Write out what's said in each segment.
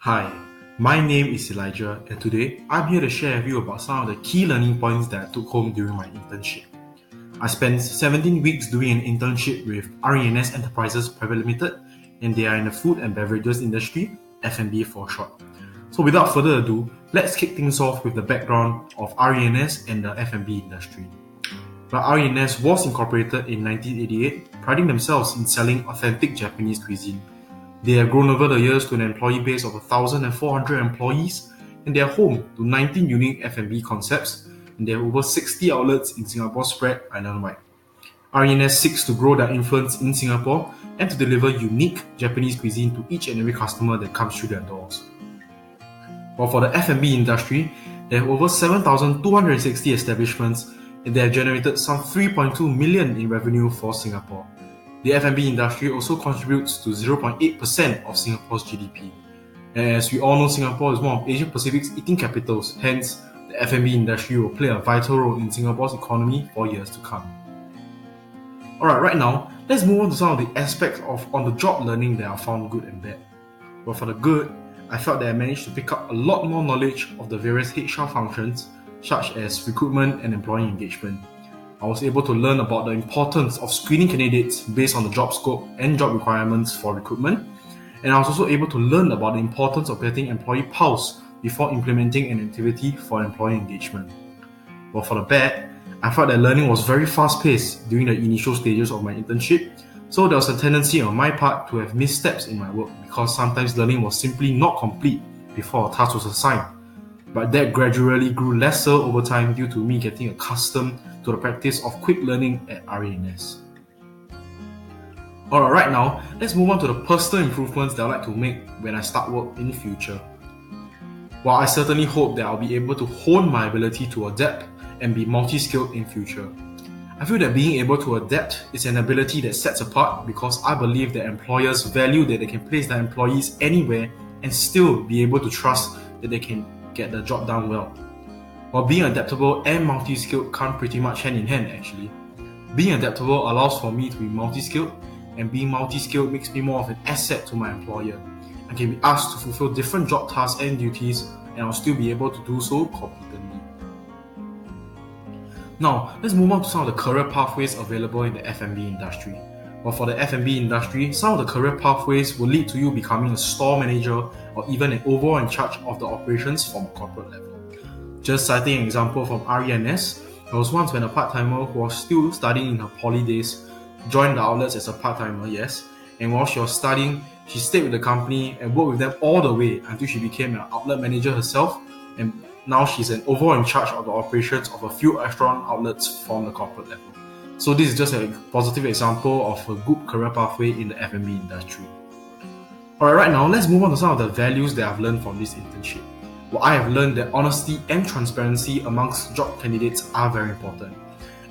Hi, my name is Elijah, and today I'm here to share with you about some of the key learning points that I took home during my internship. I spent 17 weeks doing an internship with RENS Enterprises Private Limited, and they are in the food and beverages industry, F&B for short. So without further ado, let's kick things off with the background of RENS and the F&B industry. But RENS was incorporated in 1988, priding themselves in selling authentic Japanese cuisine. They have grown over the years to an employee base of 1,400 employees, and they are home to 19 unique F&B concepts, and they have over 60 outlets in Singapore spread island-wide. RENS seeks to grow their influence in Singapore and to deliver unique Japanese cuisine to each and every customer that comes through their doors. While for the F&B industry, they have over 7,260 establishments, and they have generated some 3.2 million in revenue for Singapore. The F&B industry also contributes to 0.8% of Singapore's GDP. And as we all know, Singapore is one of Asia Pacific's eating capitals, hence the F&B industry will play a vital role in Singapore's economy for years to come. Alright, right now, let's move on to some of the aspects of on-the-job learning that I found good and bad. Well, for the good, I felt that I managed to pick up a lot more knowledge of the various HR functions, such as recruitment and employee engagement. I was able to learn about the importance of screening candidates based on the job scope and job requirements for recruitment, and I was also able to learn about the importance of getting employee pulse before implementing an activity for employee engagement. Well, for the bad, I felt that learning was very fast-paced during the initial stages of my internship, so there was a tendency on my part to have missteps in my work because sometimes learning was simply not complete before a task was assigned. But that gradually grew lesser over time due to me getting accustomed to the practice of quick learning at RENS. Alright, right now, let's move on to the personal improvements that I'd like to make when I start work in the future. While I certainly hope that I'll be able to hone my ability to adapt and be multi-skilled in future, I feel that being able to adapt is an ability that sets apart because I believe that employers value that they can place their employees anywhere and still be able to trust that they can get the job done well. While being adaptable and multi-skilled come pretty much hand in hand actually. Being adaptable allows for me to be multi-skilled, and being multi-skilled makes me more of an asset to my employer. I can be asked to fulfill different job tasks and duties, and I'll still be able to do so competently. Now, let's move on to some of the career pathways available in the F&B industry. Well, for the F&B industry, some of the career pathways will lead to you becoming a store manager or even an overall in charge of the operations from a corporate level. Just citing an example from RENS, there was once when a part-timer who was still studying in her poly days joined the outlets as a part-timer, yes, and while she was studying, she stayed with the company and worked with them all the way until she became an outlet manager herself, and now she's an overall in charge of the operations of a few restaurant outlets from the corporate level. So this is just a positive example of a good career pathway in the F&B industry. Alright, right now, let's move on to some of the values that I've learned from this internship. Well, I have learned that honesty and transparency amongst job candidates are very important.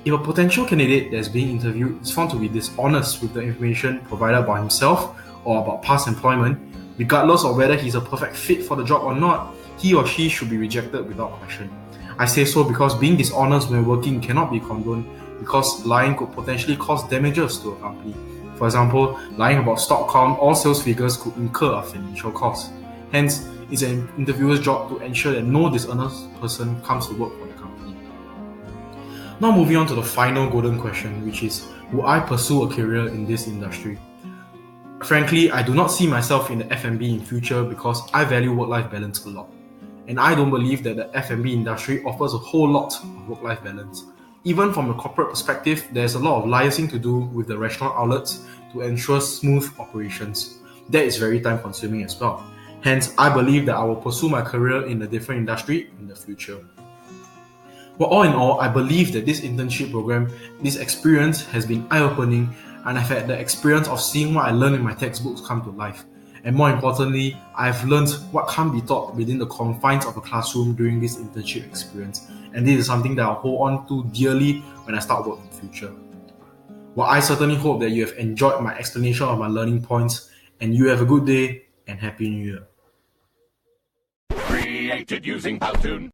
If a potential candidate that is being interviewed is found to be dishonest with the information provided by himself or about past employment, regardless of whether he's a perfect fit for the job or not, he or she should be rejected without question. I say so because being dishonest when working cannot be condoned because lying could potentially cause damages to a company. For example, lying about stock count or sales figures could incur a financial cost. Hence, it's an interviewer's job to ensure that no dishonest person comes to work for the company. Now moving on to the final golden question, which is, will I pursue a career in this industry? Frankly, I do not see myself in the F&B in future because I value work-life balance a lot. And I don't believe that the F&B industry offers a whole lot of work-life balance. Even from a corporate perspective, there's a lot of liaising to do with the restaurant outlets to ensure smooth operations. That is very time consuming as well. Hence, I believe that I will pursue my career in a different industry in the future. But all in all, I believe that this internship program, this experience has been eye-opening, and I've had the experience of seeing what I learned in my textbooks come to life. And more importantly, I've learned what can't be taught within the confines of a classroom during this internship experience. And this is something that I'll hold on to dearly when I start work in the future. Well, I certainly hope that you have enjoyed my explanation of my learning points, and you have a good day and Happy New Year. Created using Powtoon.